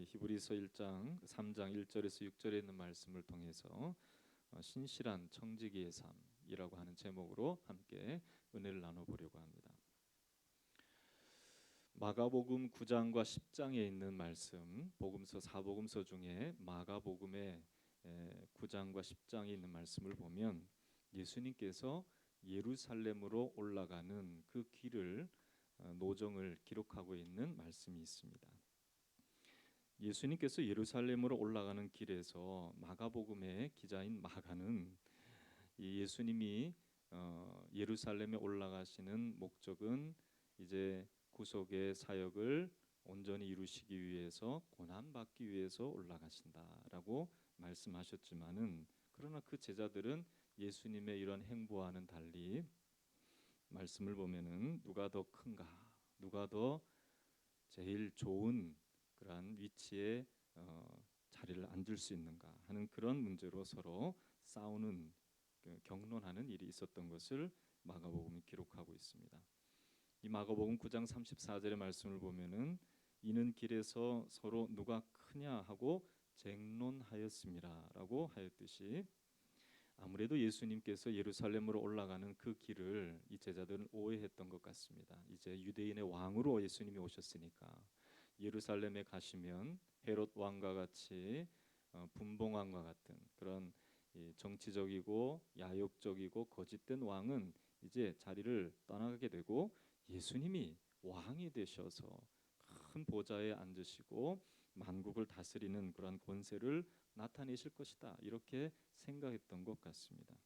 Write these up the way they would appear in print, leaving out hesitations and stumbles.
히브리서 1장 3장 1절에서 6절에 있는 말씀을 통해서 신실한 청지기의 삶이라고 하는 제목으로 함께 은혜를 나눠보려고 합니다. 마가복음 9장과 10장에 있는 말씀, 복음서 4복음서 중에 마가복음의 9장과 10장에 있는 말씀을 보면 예수님께서 예루살렘으로 올라가는 그 길을 노정을 기록하고 있는 말씀이 있습니다. 예수님께서 예루살렘으로 올라가는 길에서 마가복음의 기자인 마가는 예수님이 예루살렘에 올라가시는 목적은 이제 구속의 사역을 온전히 이루시기 위해서 고난받기 위해서 올라가신다라고 말씀하셨지만은 그러나 그 제자들은 예수님의 이런 행보와는 달리 말씀을 보면은 누가 더 큰가, 누가 더 제일 좋은 그러한 위치에 자리를 앉을 수 있는가 하는 그런 문제로 서로 싸우는 경론하는 일이 있었던 것을 마가복음이 기록하고 있습니다. 이 마가복음 9장 34절의 말씀을 보면은 이는 길에서 서로 누가 크냐 하고 쟁론하였음이라라고 하였듯이 아무래도 예수님께서 예루살렘으로 올라가는 그 길을 이 제자들은 오해했던 것 같습니다. 이제 유대인의 왕으로 예수님이 오셨으니까 예루살렘에 가시면 헤롯 왕과 같이 분봉왕과 같은 그런 정치적이고 야욕적이고 거짓된 왕은 이제 자리를 떠나가게 되고 예수님이 왕이 되셔서 큰 보좌에 앉으시고 만국을 다스리는 그런 권세를 나타내실 것이다 이렇게 생각했던 것 같습니다.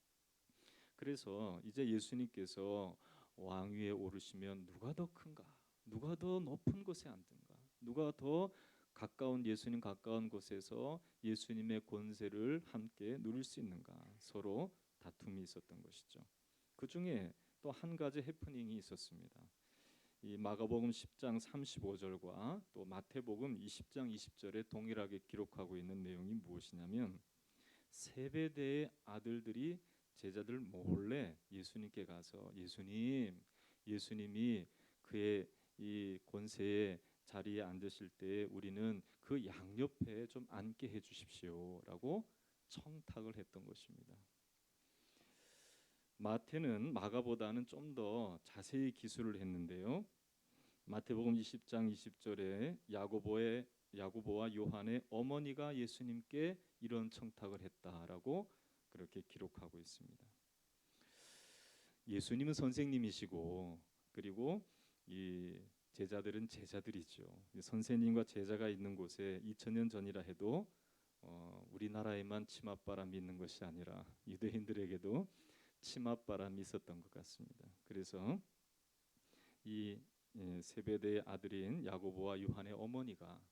그래서 이제 예수님께서 왕위에 오르시면 누가 더 큰가? 누가 더 높은 곳에 앉든가? 누가 더 가까운 예수님 가까운 곳에서 예수님의 권세를 함께 누릴 수 있는가? 서로 다툼이 있었던 것이죠. 그 중에 또 한 가지 해프닝이 있었습니다. 이 마가복음 10장 35절과 또 마태복음 20장 20절에 동일하게 기록하고 있는 내용이 무엇이냐면 세베대의 아들들이 제자들 몰래 예수님께 가서 예수님이 그의 이 권세의 자리에 앉으실 때 우리는 그 양옆에 좀 앉게 해 주십시오라고 청탁을 했던 것입니다. 마태는 마가보다는 좀 더 자세히 기술을 했는데요. 마태복음 20장 20절에 야고보와 요한의 어머니가 예수님께 이런 청탁을 했다라고 그렇게 기록하고 있습니다. 예수님은 선생님이시고 그리고 이 제자들은 제자들이죠. 선생님과 제자가 있는 곳에 2000년 전이라 해도 우리나라에만 치맛바람이 있는 것이 아니라 유대인들에게도 치맛바람이 있었던 것 같습니다. 그래서 이 세베대의 아들인 야고보와 요한의 어머니가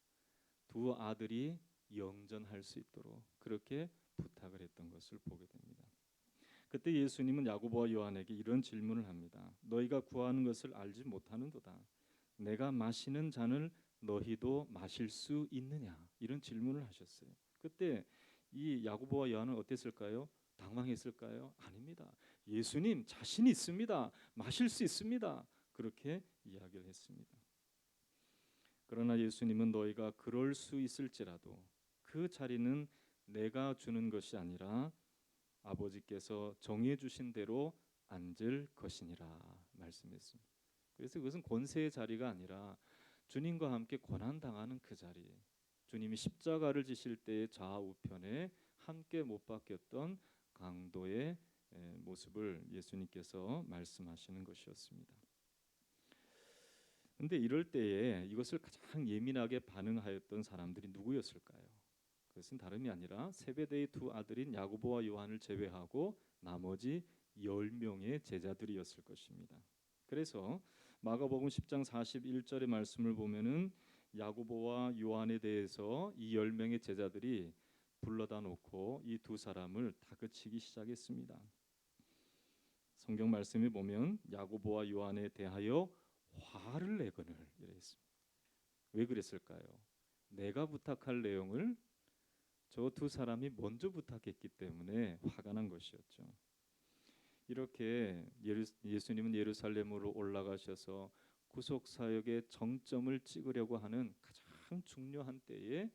두 아들이 영전할 수 있도록 그렇게 부탁을 했던 것을 보게 됩니다. 그때 예수님은 야고보와 요한에게 이런 질문을 합니다. 너희가 구하는 것을 알지 못하는도다. 내가 마시는 잔을 너희도 마실 수 있느냐? 이런 질문을 하셨어요. 그때 이 야고보와 요한은 어땠을까요? 당황했을까요? 아닙니다. 예수님 자신 있습니다. 마실 수 있습니다. 그렇게 이야기를 했습니다. 그러나 예수님은 너희가 그럴 수 있을지라도 그 자리는 내가 주는 것이 아니라 아버지께서 정해 주신 대로 앉을 것이니라 말씀했습니다. 그래서 그것은 권세의 자리가 아니라 주님과 함께 고난 당하는 그 자리, 주님이 십자가를 지실 때의 좌우편에 함께 못 박혔던 강도의 모습을 예수님께서 말씀하시는 것이었습니다. 그런데 이럴 때에 이것을 가장 예민하게 반응하였던 사람들이 누구였을까요? 그것은 다름이 아니라 세베대의 두 아들인 야고보와 요한을 제외하고 나머지 10명의 제자들이었을 것입니다. 그래서 마가복음 10장 41절의 말씀을 보면은 야고보와 요한에 대해서 이 10명의 제자들이 불러다 놓고 이 두 사람을 다그치기 시작했습니다. 성경 말씀에 보면 야고보와 요한에 대하여 화를 내거늘 이랬습니다. 왜 그랬을까요? 내가 부탁할 내용을 저 두 사람이 먼저 부탁했기 때문에 화가 난 것이었죠. 이렇게 예수님은 예루살렘으로 올라가셔서 구속 사역의 정점을 찍으려고 하는 가장 가장 중요한 때에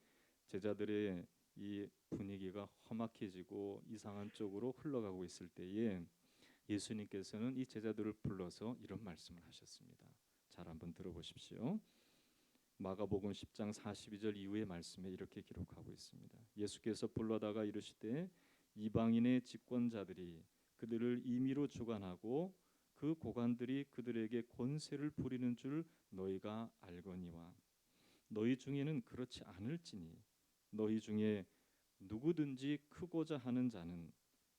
제자들의 이 분위기가 험악해지고 이상한 쪽으로 흘러가고 있을 때에 예수님께서는 이 제자들을 불러서 이런 말씀을 하셨습니다. 잘 한번 들어보십시오. 마가복음 10장 42절 이후의 말씀에 이렇게 기록하고 있습니다. 예수께서 불러다가 이르시되 이방인의 집권자들이 그들을 임의로 주관하고 그 고관들이 그들에게 권세를 부리는 줄 너희가 알거니와 너희 중에는 그렇지 않을지니 너희 중에 누구든지 크고자 하는 자는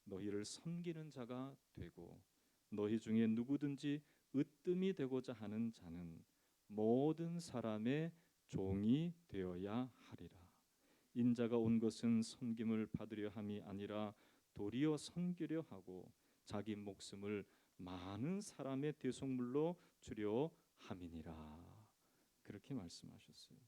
너희를 섬기는 자가 되고 너희 중에 누구든지 으뜸이 되고자 하는 자는 모든 사람의 종이 되어야 하리라. 인자가 온 것은 섬김을 받으려 함이 아니라 도리어 섬기려 하고 자기 목숨을 많은 사람의 대속물로 주려 함이니라. 그렇게 말씀하셨어요.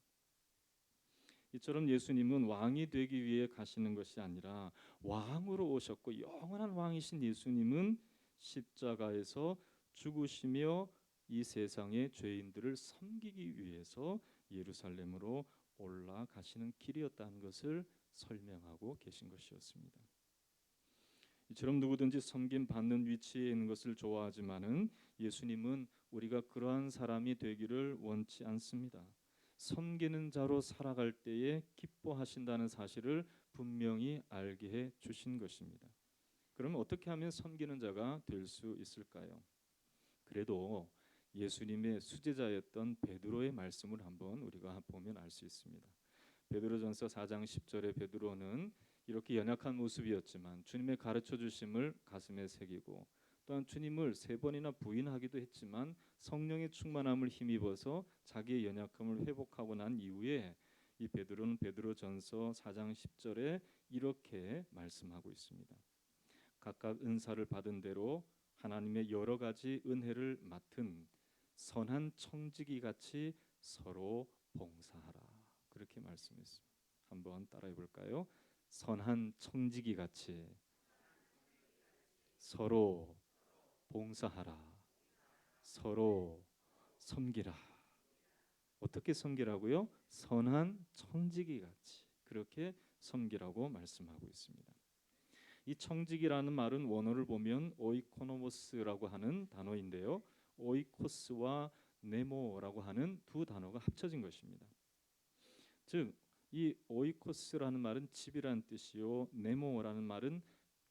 이처럼 예수님은 왕이 되기 위해 가시는 것이 아니라 왕으로 오셨고 영원한 왕이신 예수님은 십자가에서 죽으시며 이 세상의 죄인들을 섬기기 위해서 예루살렘으로 올라가시는 길이었다는 것을 설명하고 계신 것이었습니다. 이처럼 누구든지 섬김 받는 위치에 있는 것을 좋아하지만은 예수님은 우리가 그러한 사람이 되기를 원치 않습니다. 섬기는 자로 살아갈 때에 기뻐하신다는 사실을 분명히 알게 해 주신 것입니다. 그러면 어떻게 하면 섬기는 자가 될 수 있을까요? 그래도 예수님의 수제자였던 베드로의 말씀을 한번 우리가 보면 알 수 있습니다. 베드로전서 4장 10절에 베드로는 이렇게 연약한 모습이었지만 주님의 가르쳐 주심을 가슴에 새기고 또한 주님을 3번이나 부인하기도 했지만 성령의 충만함을 힘입어서 자기의 연약함을 회복하고 난 이후에 이 베드로는 베드로전서 4장 10절에 이렇게 말씀하고 있습니다. 각각 은사를 받은 대로 하나님의 여러 가지 은혜를 맡은 선한 청지기 같이 서로 봉사하라. 그렇게 말씀했습니다. 한번 따라해 볼까요? 선한 청지기 같이 서로 봉사하라. 서로 섬기라. 어떻게 섬기라고요? 선한 청지기 같이 그렇게 섬기라고 말씀하고 있습니다. 이 청지기라는 말은 원어를 보면 오이코노모스라고 하는 단어인데요. 오이코스와 네모라고 하는 두 단어가 합쳐진 것입니다. 즉, 이 오이코스라는 말은 집이라는 뜻이요, 네모라는 말은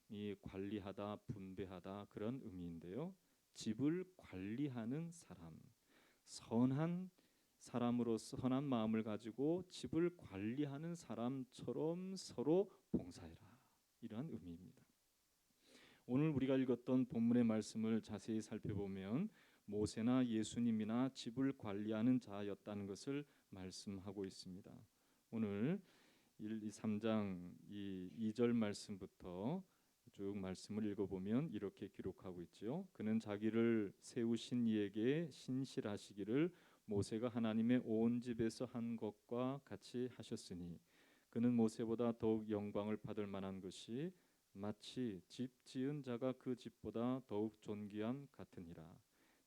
이 관리하다, 분배하다 그런 의미인데요. 집을 관리하는 사람, 선한 사람으로서 선한 마음을 가지고 집을 관리하는 사람처럼 서로 봉사해라. 이러한 의미입니다. 오늘 우리가 읽었던 본문의 말씀을 자세히 살펴보면 모세나 예수님이나 집을 관리하는 자였다는 것을 말씀하고 있습니다. 오늘 1, 2, 3장 2절 말씀부터 쭉 말씀을 읽어보면 이렇게 기록하고 있죠. 그는 자기를 세우신 이에게 신실하시기를 모세가 하나님의 온 집에서 한 것과 같이 하셨으니 그는 모세보다 더욱 영광을 받을 만한 것이 마치 집 지은 자가 그 집보다 더욱 존귀함 같으니라.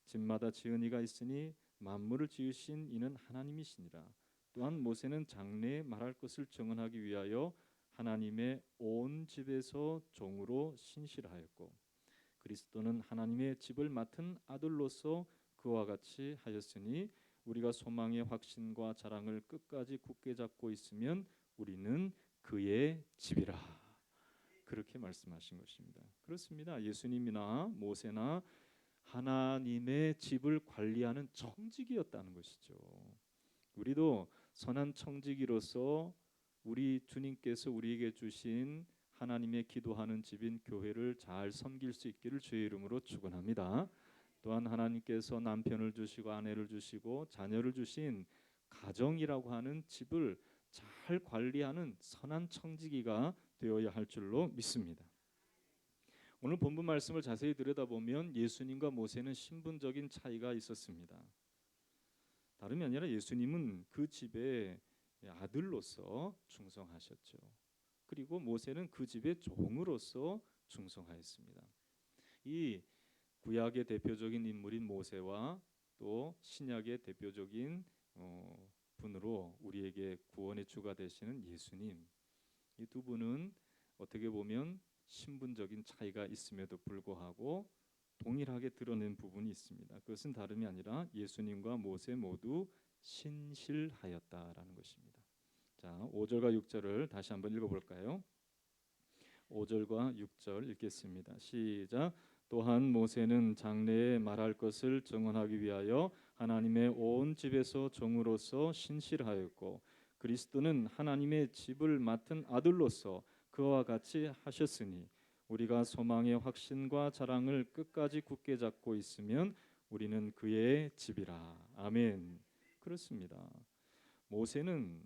집마다 지은 이가 있으니 만물을 지으신 이는 하나님이시니라. 또한 모세는 장래에 말할 것을 증언하기 위하여 하나님의 온 집에서 종으로 신실하였고 그리스도는 하나님의 집을 맡은 아들로서 그와 같이 하였으니 우리가 소망의 확신과 자랑을 끝까지 굳게 잡고 있으면 우리는 그의 집이라. 그렇게 말씀하신 것입니다. 그렇습니다. 예수님이나 모세나 하나님의 집을 관리하는 청지기였다는 것이죠. 우리도 선한 청지기로서 우리 주님께서 우리에게 주신 하나님의 기도하는 집인 교회를 잘 섬길 수 있기를 주의 이름으로 축원합니다. 또한 하나님께서 남편을 주시고 아내를 주시고 자녀를 주신 가정이라고 하는 집을 잘 관리하는 선한 청지기가 되어야 할 줄로 믿습니다. 오늘 본문 말씀을 자세히 들여다보면 예수님과 모세는 신분적인 차이가 있었습니다. 다름이 아니라 예수님은 그 집의 아들로서 충성하셨죠. 그리고 모세는 그 집의 종으로서 충성하였습니다. 이 구약의 대표적인 인물인 모세와 또 신약의 대표적인 분으로 우리에게 구원의 주가 되시는 예수님, 이 두 분은 어떻게 보면 신분적인 차이가 있음에도 불구하고 동일하게 드러낸 부분이 있습니다. 그것은 다름이 아니라 예수님과 모세 모두 신실하였다라는 것입니다. 자, 5절과 6절을 다시 한번 읽어볼까요? 5절과 6절 읽겠습니다. 시작. 또한 모세는 장래에 말할 것을 증언하기 위하여 하나님의 온 집에서 종으로서 신실하였고, 그리스도는 하나님의 집을 맡은 아들로서 그와 같이 하셨으니, 우리가 소망의 확신과 자랑을 끝까지 굳게 잡고 있으면 우리는 그의 집이라. 아멘. 그렇습니다. 모세는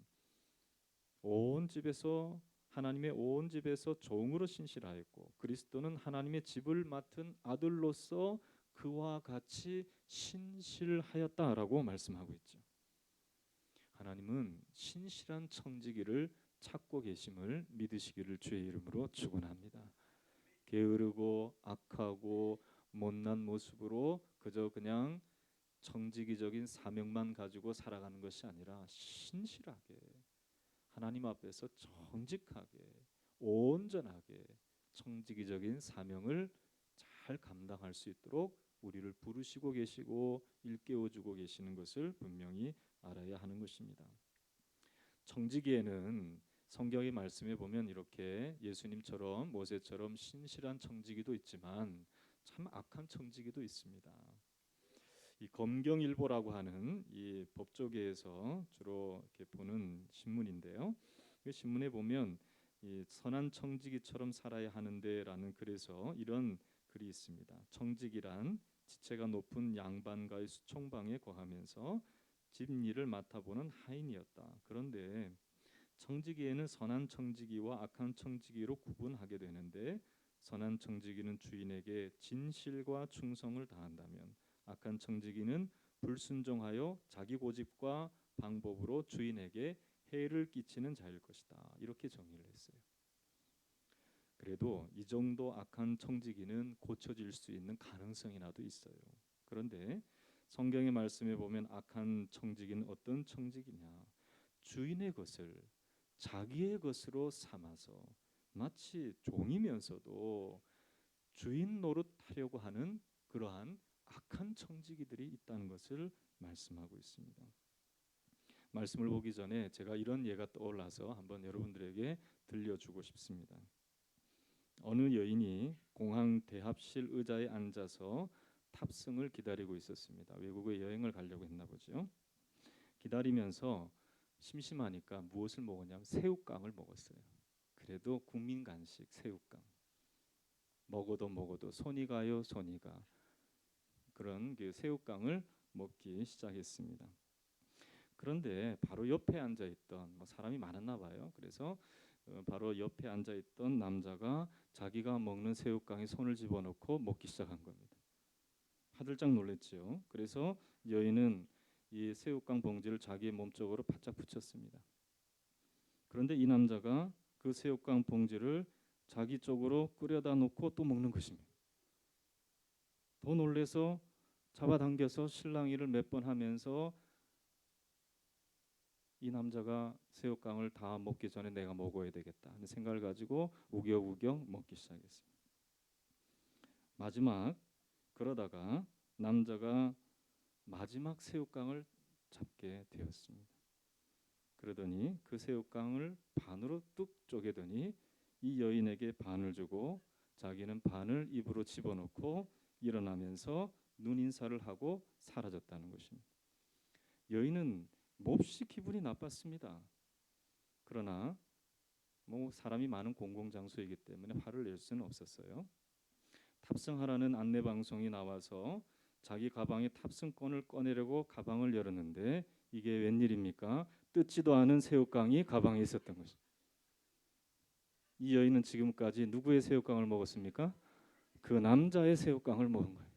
온 집에서 하나님의 온 집에서 종으로 신실하였고, 그리스도는 하나님의 집을 맡은 아들로서 그와 같이 신실하였다라고 말씀하고 있죠. 하나님은 신실한 청지기를 찾고 계심을 믿으시기를 주의 이름으로 축원합니다. 게으르고 악하고 못난 모습으로 그저 그냥 청지기적인 사명만 가지고 살아가는 것이 아니라 신실하게 하나님 앞에서 정직하게 온전하게 청지기적인 사명을 잘 감당할 수 있도록 우리를 부르시고 계시고 일깨워주고 계시는 것을 분명히 알아야 하는 것입니다. 청지기에는 성경의 말씀에 보면 이렇게 예수님처럼 모세처럼 신실한 청지기도 있지만 참 악한 청지기도 있습니다. 이 검경일보라고 하는 이 법조계에서 주로 이렇게 보는 신문인데요. 그 신문에 보면 이 선한 청지기처럼 살아야 하는데라는 글에서 이런 글이 있습니다. 청지기란 지체가 높은 양반가의 수총방에 거하면서 집일을 맡아보는 하인이었다. 그런데 청지기에는 선한 청지기와 악한 청지기로 구분하게 되는데, 선한 청지기는 주인에게 진실과 충성을 다한다면 악한 청지기는 불순종하여 자기 고집과 방법으로 주인에게 해를 끼치는 자일 것이다. 이렇게 정의를 했어요. 그래도 이 정도 악한 청지기는 고쳐질 수 있는 가능성이라도 있어요. 그런데 성경의 말씀에 보면 악한 청지기는 어떤 청지기냐? 주인의 것을 자기의 것으로 삼아서 마치 종이면서도 주인 노릇하려고 하는 그러한 악한 청지기들이 있다는 것을 말씀하고 있습니다. 말씀을 보기 전에 제가 이런 예가 떠올라서 한번 여러분들에게 들려주고 싶습니다. 어느 여인이 공항 대합실 의자에 앉아서 탑승을 기다리고 있었습니다. 외국에 여행을 가려고 했나 보죠. 기다리면서 심심하니까 무엇을 먹었냐면 새우깡을 먹었어요. 그래도 국민 간식 새우깡. 먹어도 손이 가요, 손이 가. 그런 그 새우깡을 먹기 시작했습니다. 그런데 바로 옆에 앉아 있던 사람이 많았나 봐요. 그래서 바로 옆에 앉아 있던 남자가 자기가 먹는 새우깡에 손을 집어넣고 먹기 시작한 겁니다. 화들짝 놀랐죠. 그래서 여인은 이 새우깡 봉지를 자기의 몸쪽으로 바짝 붙였습니다. 그런데 이 남자가 그 새우깡 봉지를 자기 쪽으로 끌어다 놓고 또 먹는 것입니다. 더 놀래서 잡아당겨서 실랑이를 몇 번 하면서 이 남자가 새우깡을 다 먹기 전에 내가 먹어야 되겠다 하는 생각을 가지고 우겨우겨 먹기 시작했습니다. 마지막 그러다가 남자가 마지막 새우깡을 잡게 되었습니다. 그러더니 그 새우깡을 반으로 뚝 쪼개더니 이 여인에게 반을 주고 자기는 반을 입으로 집어넣고 일어나면서 눈인사를 하고 사라졌다는 것입니다. 여인은 몹시 기분이 나빴습니다. 그러나 사람이 많은 공공장소이기 때문에 화를 낼 수는 없었어요. 탑승하라는 안내방송이 나와서 자기 가방에 탑승권을 꺼내려고 가방을 열었는데 이게 웬일입니까? 뜯지도 않은 새우깡이 가방에 있었던 것입니다. 이 여인은 지금까지 누구의 새우깡을 먹었습니까? 그 남자의 새우깡을 먹은 거예요.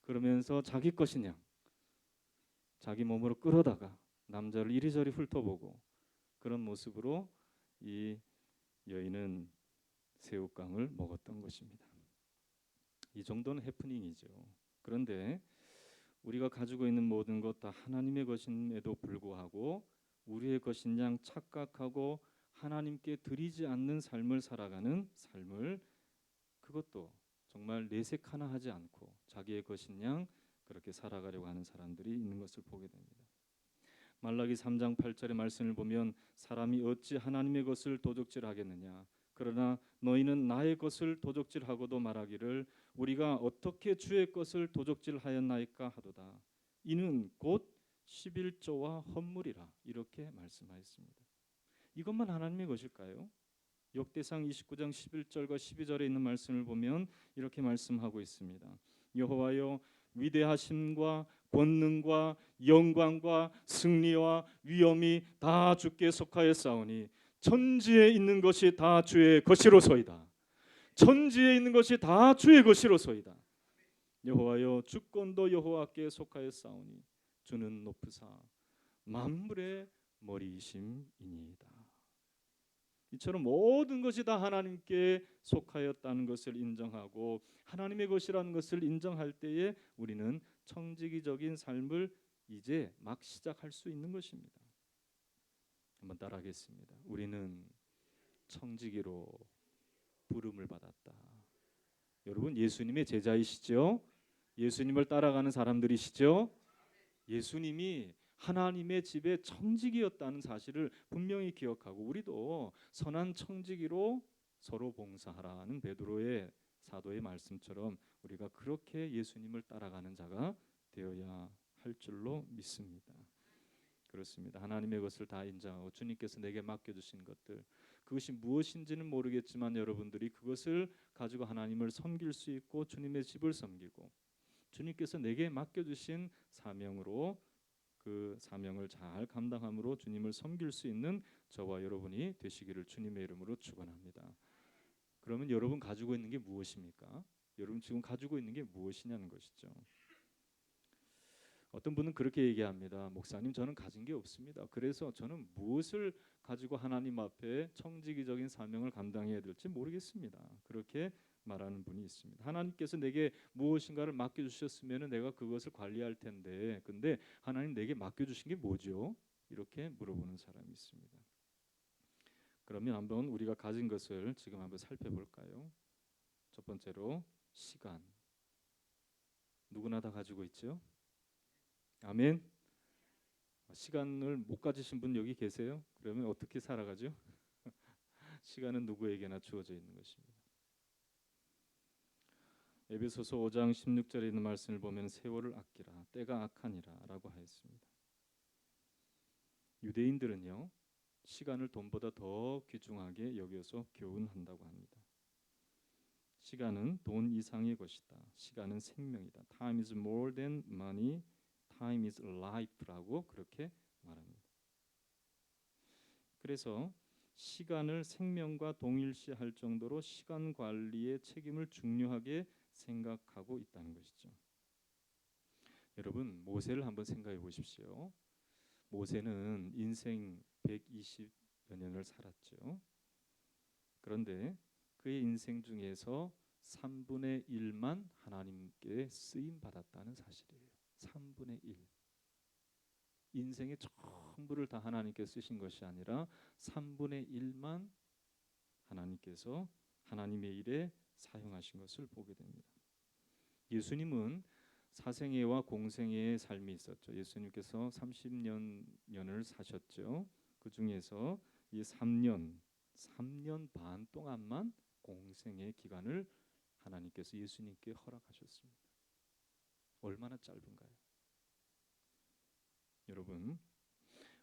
그러면서 자기 것이냐 자기 몸으로 끌어다가 남자를 이리저리 훑어보고 그런 모습으로 이 여인은 새우깡을 먹었던 것입니다. 이 정도는 해프닝이죠. 그런데 우리가 가지고 있는 모든 것 다 하나님의 것임에도 불구하고 우리의 것인 양 착각하고 하나님께 드리지 않는 삶을 살아가는 삶을, 그것도 정말 내색 하나 하지 않고 자기의 것인 양 그렇게 살아가려고 하는 사람들이 있는 것을 보게 됩니다. 말라기 3장 8절의 말씀을 보면 사람이 어찌 하나님의 것을 도적질하겠느냐, 그러나 너희는 나의 것을 도적질하고도 말하기를 우리가 어떻게 주의 것을 도적질하였나이까 하도다. 이는 곧 11조와 헌물이라, 이렇게 말씀하였습니다. 이것만 하나님의 것일까요? 역대상 29장 11절과 12절에 있는 말씀을 보면 이렇게 말씀하고 있습니다. 여호와여, 위대하심과 권능과 영광과 승리와 위엄이 다 주께 속하였사오니 천지에 있는 것이 다 주의 것이로소이다. 천지에 있는 것이 다 주의 것이로소이다. 여호와여, 주권도 여호와께 속하였사오니 주는 높으사 만물의 머리이심이니이다. 이처럼 모든 것이 다 하나님께 속하였다는 것을 인정하고 하나님의 것이라는 것을 인정할 때에 우리는 청지기적인 삶을 이제 막 시작할 수 있는 것입니다. 한번 따라하겠습니다. 우리는 청지기로 부름을 받았다. 여러분, 예수님의 제자이시죠? 예수님을 따라가는 사람들이시죠? 예수님이 하나님의 집의 청지기였다는 사실을 분명히 기억하고 우리도 선한 청지기로 서로 봉사하라는 베드로의 사도의 말씀처럼 우리가 그렇게 예수님을 따라가는 자가 되어야 할 줄로 믿습니다. 그렇습니다. 하나님의 것을 다 인정하고 주님께서 내게 맡겨주신 것들, 그것이 무엇인지는 모르겠지만 여러분들이 그것을 가지고 하나님을 섬길 수 있고 주님의 집을 섬기고 주님께서 내게 맡겨주신 사명으로 그 사명을 잘 감당함으로 주님을 섬길 수 있는 저와 여러분이 되시기를 주님의 이름으로 축원합니다. 그러면 여러분 가지고 있는 게 무엇입니까? 여러분 지금 가지고 있는 게 무엇이냐는 것이죠. 어떤 분은 그렇게 얘기합니다. 목사님, 저는 가진 게 없습니다. 그래서 저는 무엇을 가지고 하나님 앞에 청지기적인 사명을 감당해야 될지 모르겠습니다. 그렇게 말하는 분이 있습니다. 하나님께서 내게 무엇인가를 맡겨주셨으면 내가 그것을 관리할 텐데, 근데 하나님 내게 맡겨주신 게 뭐죠? 이렇게 물어보는 사람이 있습니다. 그러면 한번 우리가 가진 것을 지금 한번 살펴볼까요? 첫 번째로 시간. 누구나 다 가지고 있죠? 아멘. 시간을 못 가지신 분 여기 계세요? 그러면 어떻게 살아가죠? 시간은 누구에게나 주어져 있는 것입니다. 에베소서 5장 16절에 있는 말씀을 보면 세월을 아끼라, 때가 악하니라 라고 하였습니다. 유대인들은요, 시간을 돈보다 더 귀중하게 여겨서 교훈한다고 합니다. 시간은 돈 이상의 것이다. 시간은 생명이다. Time is more than money. Time is life라고 그렇게 말합니다. 그래서 시간을 생명과 동일시할 정도로 시간 관리의 책임을 중요하게 생각하고 있다는 것이죠. 여러분, 모세를 한번 생각해 보십시오. 모세는 인생 120여 년을 살았죠. 그런데 그의 인생 중에서 3분의 1만 하나님께 쓰임 받았다는 사실이에요. 3분의 1. 인생의 전부를 다 하나님께 쓰신 것이 아니라 3분의 1만 하나님께서 하나님의 일에 사용하신 것을 보게 됩니다. 예수님은 사생애와 공생애의 삶이 있었죠. 예수님께서 30년을 사셨죠. 그 중에서 이 3년 반 동안만 공생의 기간을 하나님께서 예수님께 허락하셨습니다. 얼마나 짧은가요? 여러분,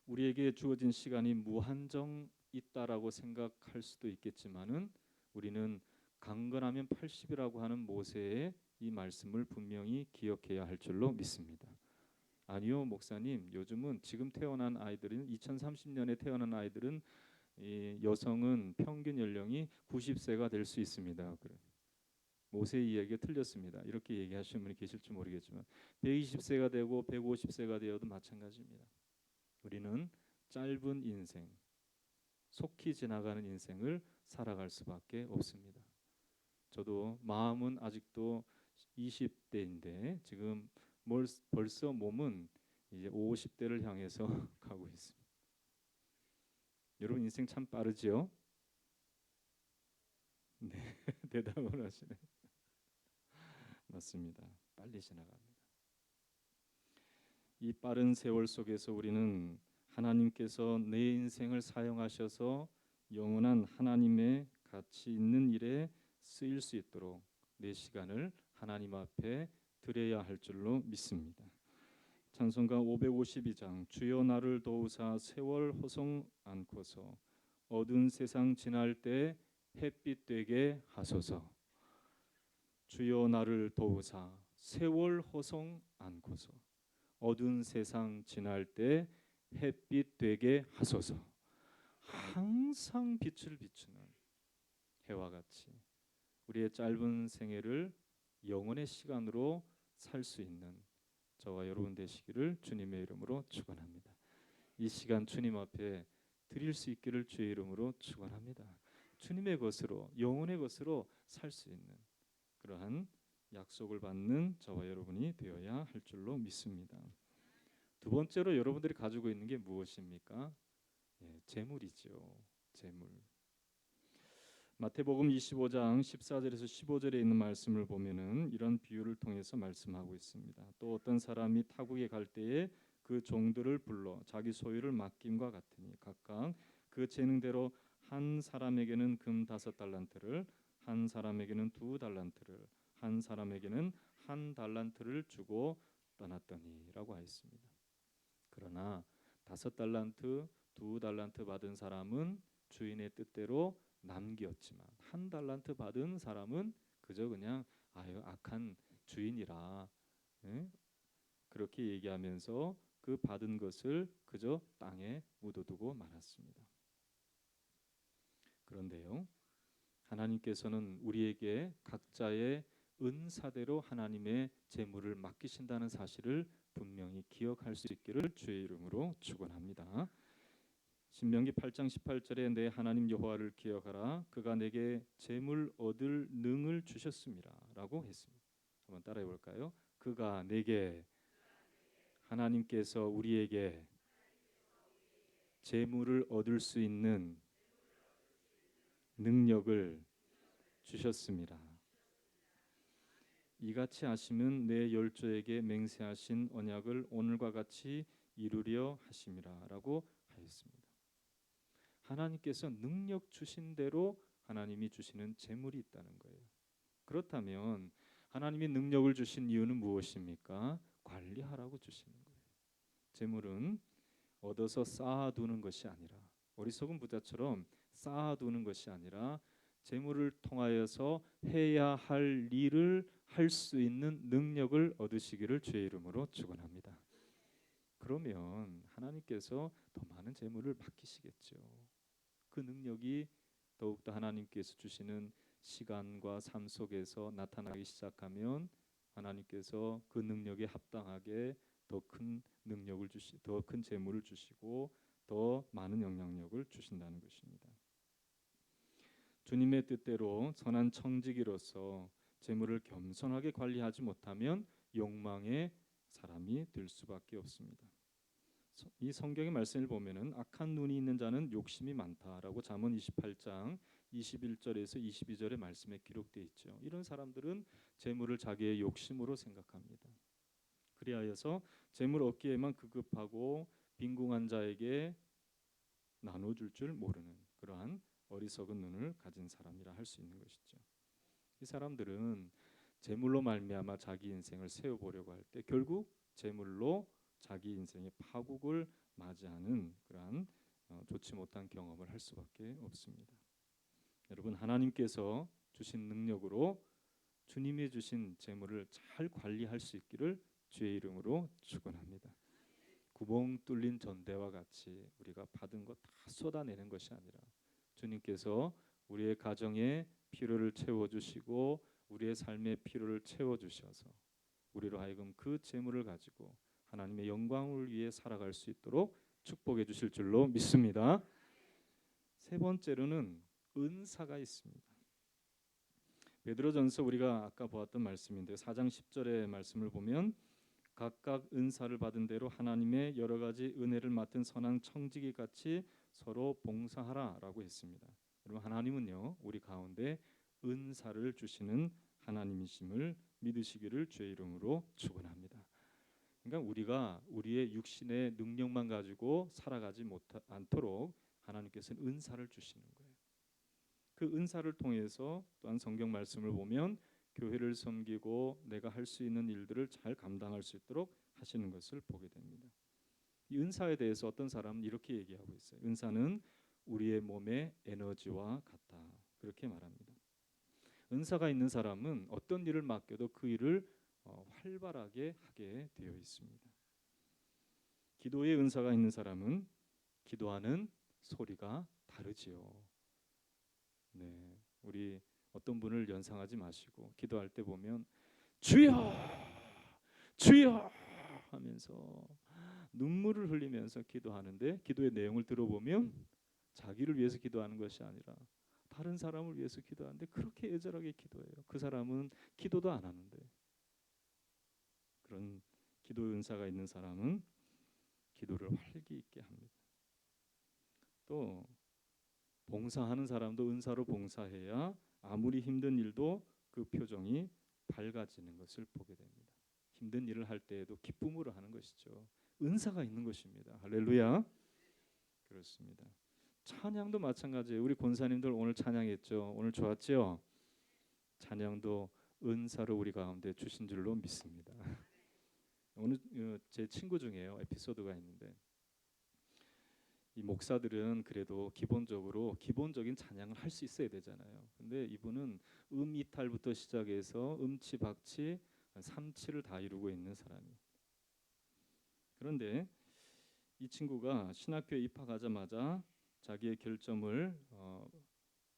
우리에게 주어진 시간이 무한정 있다라고 생각할 수도 있겠지만은 우리는 강건하면 80이라고 하는 모세의 이 말씀을 분명히 기억해야 할 줄로 믿습니다. 아니요, 목사님, 요즘은 지금 태어난 아이들은 2030년에 태어난 아이들은 이 여성은 평균 연령이 90세가 될 수 있습니다. 그래. 모세의 이야기가 틀렸습니다. 이렇게 얘기하시는 분이 계실지 모르겠지만 120세가 되고 150세가 되어도 마찬가지입니다. 우리는 짧은 인생, 속히 지나가는 인생을 살아갈 수밖에 없습니다. 저도 마음은 아직도 20대인데 지금 벌써 몸은 이제 50대를 향해서 가고 있습니다. 여러분 인생 참 빠르지요? 네, 대답을 하시네. 맞습니다. 빨리 지나갑니다. 이 빠른 세월 속에서 우리는 하나님께서 내 인생을 사용하셔서 영원한 하나님의 가치 있는 일에 쓰일 수 있도록 내 시간을 하나님 앞에 드려야 할 줄로 믿습니다. 찬송가 552장 주여 나를 도우사 세월 호송 않고서 어두운 세상 지날 때 햇빛 되게 하소서. 주여 나를 도우사 세월 호송 않고서 어두운 세상 지날 때 햇빛 되게 하소서. 항상 빛을 비추는 해와 같이 우리의 짧은 생애를 영원의 시간으로 살 수 있는 저와 여러분 되시기를 주님의 이름으로 축원합니다. 이 시간 주님 앞에 드릴 수 있기를 주의 이름으로 축원합니다. 주님의 것으로 영혼의 것으로 살 수 있는 그러한 약속을 받는 저와 여러분이 되어야 할 줄로 믿습니다. 두 번째로 여러분들이 가지고 있는 게 무엇입니까? 재물이죠. 재물. 마태복음 25장 14절에서 15절에 있는 말씀을 보면은 이런 비유를 통해서 말씀하고 있습니다. 또 어떤 사람이 타국에 갈 때에 그 종들을 불러 자기 소유를 맡김과 같으니 각각 그 재능대로 한 사람에게는 금 5달란트를, 한 사람에게는 2달란트를, 한 사람에게는 1달란트를 주고 떠났더니라고 하였습니다. 그러나 5달란트, 2달란트 받은 사람은 주인의 뜻대로 남기었지만 1달란트 받은 사람은 그저 그냥 아유 악한 주인이라 그렇게 얘기하면서 그 받은 것을 그저 땅에 묻어두고 말았습니다. 그런데요, 하나님께서는 우리에게 각자의 은사대로 하나님의 재물을 맡기신다는 사실을 분명히 기억할 수 있기를 주의 이름으로 축원합니다. 신명기 8장 18절에 내 하나님 여호와를 기억하라 그가 내게 재물 얻을 능을 주셨음이라라고 했습니다. 한번 따라해 볼까요? 그가 내게 하나님께서 우리에게 재물을 얻을 수 있는 능력을 주셨습니다. 이같이 하시면 내 열조에게 맹세하신 언약을 오늘과 같이 이루려 하심이라라고 하였습니다. 하나님께서 능력 주신 대로 하나님이 주시는 재물이 있다는 거예요. 그렇다면 하나님이 능력을 주신 이유는 무엇입니까? 관리하라고 주시는 거예요. 재물은 얻어서 쌓아두는 것이 아니라 어리석은 부자처럼 쌓아두는 것이 아니라 재물을 통하여서 해야 할 일을 할 수 있는 능력을 얻으시기를 주의 이름으로 축원합니다. 그러면 하나님께서 더 많은 재물을 맡기시겠죠. 그 능력이 더욱더 하나님께서 주시는 시간과 삶 속에서 나타나기 시작하면 하나님께서 그 능력에 합당하게 더 큰 능력을 더 큰 재물을 주시고 더 많은 영향력을 주신다는 것입니다. 주님의 뜻대로 선한 청지기로서 재물을 겸손하게 관리하지 못하면 욕망의 사람이 될 수밖에 없습니다. 이 성경의 말씀을 보면은 악한 눈이 있는 자는 욕심이 많다라고 잠언 28장 21절에서 22절의 말씀에 기록되어 있죠. 이런 사람들은 재물을 자기의 욕심으로 생각합니다. 그리하여서 재물 얻기에만 급급하고 빈궁한 자에게 나눠줄 줄 모르는 그러한 어리석은 눈을 가진 사람이라 할 수 있는 것이죠. 이 사람들은 재물로 말미암아 자기 인생을 세워보려고 할 때 결국 재물로 자기 인생의 파국을 맞이하는 그러한 좋지 못한 경험을 할 수밖에 없습니다. 여러분 하나님께서 주신 능력으로 주님이 주신 재물을 잘 관리할 수 있기를 주의 이름으로 축원합니다. 구멍 뚫린 전대와 같이 우리가 받은 것 다 쏟아내는 것이 아니라 주님께서 우리의 가정에 필요를 채워주시고 우리의 삶의 필요를 채워주셔서 우리로 하여금 그 재물을 가지고 하나님의 영광을 위해 살아갈 수 있도록 축복해 주실 줄로 믿습니다. 세 번째로는 은사가 있습니다. 베드로전서 우리가 아까 보았던 말씀인데 4장 10절의 말씀을 보면 각각 은사를 받은 대로 하나님의 여러 가지 은혜를 맡은 선한 청지기 같이 서로 봉사하라라고 했습니다. 여러분, 하나님은요 우리 가운데 은사를 주시는 하나님이심을 믿으시기를 주의 이름으로 축원합니다. 그러니까 우리가 우리의 육신의 능력만 가지고 살아가지 않도록 하나님께서는 은사를 주시는 거예요. 그 은사를 통해서 또한 성경 말씀을 보면 교회를 섬기고 내가 할 수 있는 일들을 잘 감당할 수 있도록 하시는 것을 보게 됩니다. 이 은사에 대해서 어떤 사람은 이렇게 얘기하고 있어요. 은사는 우리의 몸의 에너지와 같다. 그렇게 말합니다. 은사가 있는 사람은 어떤 일을 맡겨도 그 일을 활발하게 하게 되어 있습니다. 기도의 은사가 있는 사람은 기도하는 소리가 다르지요. 네, 우리 어떤 분을 연상하지 마시고 기도할 때 보면 주여 주여 하면서 눈물을 흘리면서 기도하는데 기도의 내용을 들어보면 자기를 위해서 기도하는 것이 아니라 다른 사람을 위해서 기도하는데 그렇게 애절하게 기도해요. 그 사람은 기도도 안 하는데. 그런 기도 은사가 있는 사람은 기도를 활기 있게 합니다. 또 봉사하는 사람도 은사로 봉사해야 아무리 힘든 일도 그 표정이 밝아지는 것을 보게 됩니다. 힘든 일을 할 때에도 기쁨으로 하는 것이죠. 은사가 있는 것입니다. 할렐루야. 그렇습니다. 찬양도 마찬가지예요. 우리 권사님들 오늘 찬양했죠. 오늘 좋았죠. 찬양도 은사로 우리 가운데 주신 줄로 믿습니다. 오늘 제 친구 중에요 에피소드가 있는데, 이 목사들은 그래도 기본적인 찬양을 할 수 있어야 되잖아요. 근데 이분은 이탈부터 시작해서 음치, 박치, 삼치를 다 이루고 있는 사람이에요. 그런데 이 친구가 신학교에 입학하자마자 자기의 결점을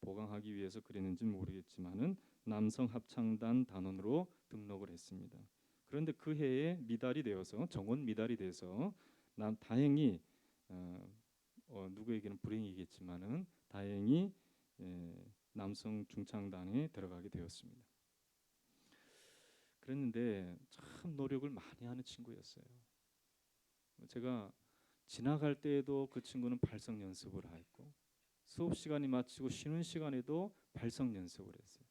보강하기 위해서 그랬는지는 모르겠지만은 남성 합창단 단원으로 등록을 했습니다. 그런데 그 해에 미달이 되어서 정원 미달이 돼서 다행히 누구에게는 불행이겠지만은 다행히 남성 중창단에 들어가게 되었습니다. 그랬는데 참 노력을 많이 하는 친구였어요. 제가 지나갈 때에도 그 친구는 발성 연습을 했고 수업 시간이 마치고 쉬는 시간에도 발성 연습을 했어요.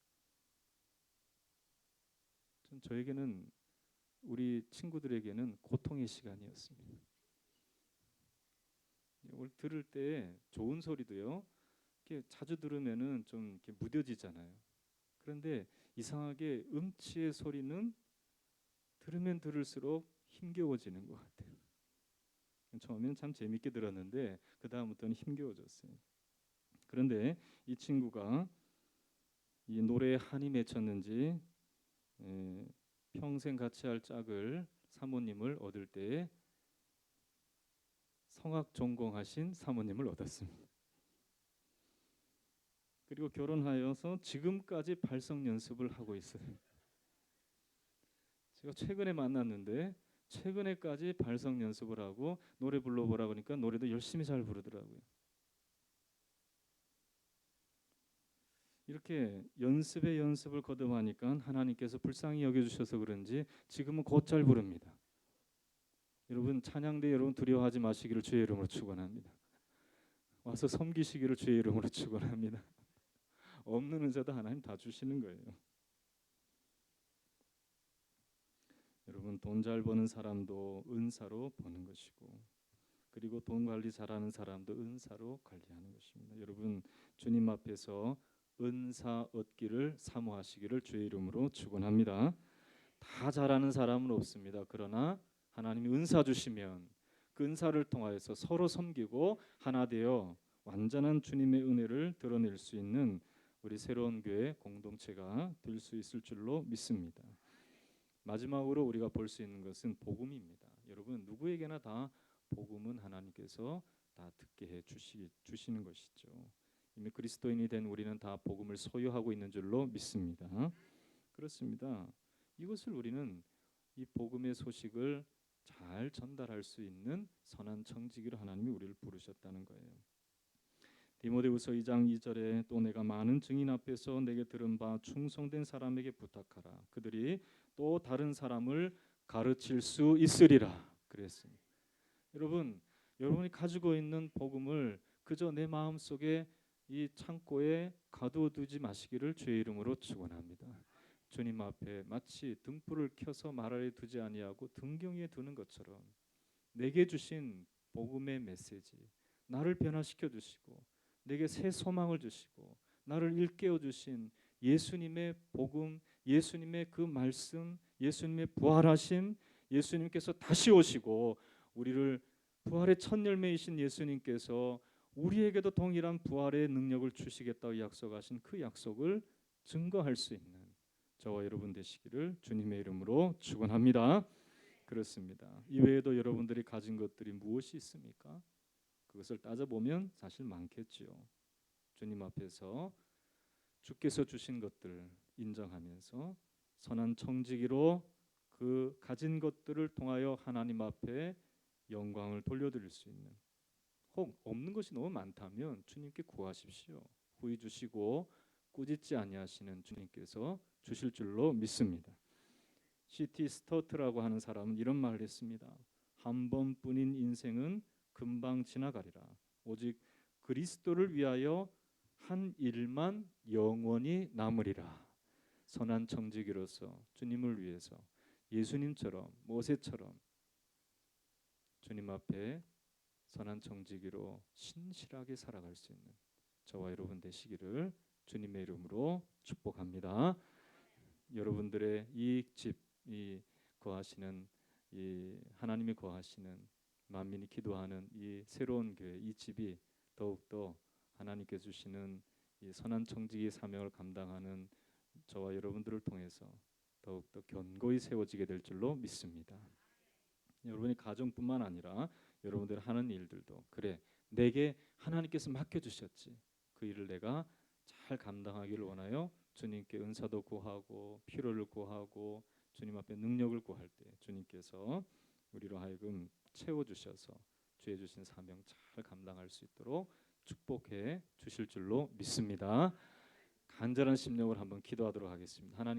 저에게는 우리 친구들에게는 고통의 시간이었습니다. 이걸 들을 때 좋은 소리도요, 이렇게 자주 들으면은 좀 이렇게 무뎌지잖아요. 그런데 이상하게 음치의 소리는 들으면 들을수록 힘겨워지는 것 같아요. 처음에는 참 재밌게 들었는데 그 다음부터는 힘겨워졌어요. 그런데 이 친구가 이 노래에 한이 맺혔는지 평생 같이 할 짝을 사모님을 얻을 때에 성악 전공하신 사모님을 얻었습니다. 그리고 결혼하여서 지금까지 발성 연습을 하고 있어요. 제가 최근에 만났는데 최근에까지 발성 연습을 하고 노래 불러보라 그러니까 노래도 열심히 잘 부르더라고요. 이렇게 연습에 연습을 거듭하니까 하나님께서 불쌍히 여겨주셔서 그런지 지금은 곧잘 부릅니다. 여러분 찬양대 여러분 두려워하지 마시기를 주의 이름으로 축원합니다. 와서 섬기시기를 주의 이름으로 축원합니다. 없는 은사도 하나님 다 주시는 거예요. 여러분 돈 잘 버는 사람도 은사로 버는 것이고, 그리고 돈 관리 잘하는 사람도 은사로 관리하는 것입니다. 여러분 주님 앞에서 은사 얻기를 사모하시기를 주의 이름으로 축원합니다. 다 잘하는 사람은 없습니다. 그러나 하나님이 은사 주시면 그 은사를 통하여서 서로 섬기고 하나 되어 완전한 주님의 은혜를 드러낼 수 있는 우리 새로운 교회 공동체가 될 수 있을 줄로 믿습니다. 마지막으로 우리가 볼 수 있는 것은 복음입니다. 여러분 누구에게나 다 복음은 하나님께서 다 듣게 해 주시는 것이죠. 이미 그리스도인이 된 우리는 다 복음을 소유하고 있는 줄로 믿습니다. 그렇습니다. 이것을 우리는 이 복음의 소식을 잘 전달할 수 있는 선한 청지기로 하나님이 우리를 부르셨다는 거예요. 디모데후서 2장 2절에 또 내가 많은 증인 앞에서 내게 들은 바 충성된 사람에게 부탁하라. 그들이 또 다른 사람을 가르칠 수 있으리라 그랬습니다. 여러분이 가지고 있는 복음을 그저 내 마음속에 이 창고에 가두어두지 마시기를 주의 이름으로 축원합니다. 주님 앞에 마치 등불을 켜서 말 아래 두지 아니하고 등경 위에 두는 것처럼 내게 주신 복음의 메시지, 나를 변화시켜 주시고 내게 새 소망을 주시고 나를 일깨워 주신 예수님의 복음, 예수님의 그 말씀, 예수님의 부활하심, 예수님께서 다시 오시고 우리를 부활의 첫 열매이신 예수님께서 우리에게도 동일한 부활의 능력을 주시겠다고 약속하신 그 약속을 증거할 수 있는 저와 여러분 되시기를 주님의 이름으로 축원합니다. 그렇습니다. 이외에도 여러분들이 가진 것들이 무엇이 있습니까? 그것을 따져보면 사실 많겠지요. 주님 앞에서 주께서 주신 것들 인정하면서 선한 청지기로 그 가진 것들을 통하여 하나님 앞에 영광을 돌려드릴 수 있는, 혹 없는 것이 너무 많다면 주님께 구하십시오. 후히 주시고 꾸짖지 아니하시는 주님께서 주실 줄로 믿습니다. C.T. 스터트라고 하는 사람은 이런 말을 했습니다. 한 번뿐인 인생은 금방 지나가리라. 오직 그리스도를 위하여 한 일만 영원히 남으리라. 선한 청지기로서 주님을 위해서 예수님처럼 모세처럼 주님 앞에 선한 청지기로 신실하게 살아갈 수 있는 저와 여러분 되시기를 주님의 이름으로 축복합니다. 여러분들의 이 집, 이 거하시는 이 하나님이 거하시는 만민이 기도하는 이 새로운 교회, 이 집이 더욱더 하나님께 주시는 이 선한 청지기 사명을 감당하는 저와 여러분들을 통해서 더욱더 견고히 세워지게 될 줄로 믿습니다. 여러분의 가정뿐만 아니라 여러분들 하는 일들도 그래 내게 하나님께서 맡겨주셨지 그 일을 내가 잘 감당하기를 원하여 주님께 은사도 구하고 필요를 구하고 주님 앞에 능력을 구할 때 주님께서 우리로 하여금 채워주셔서 주의 주신 사명 잘 감당할 수 있도록 축복해 주실 줄로 믿습니다. 간절한 심령을 한번 기도하도록 하겠습니다. 하나님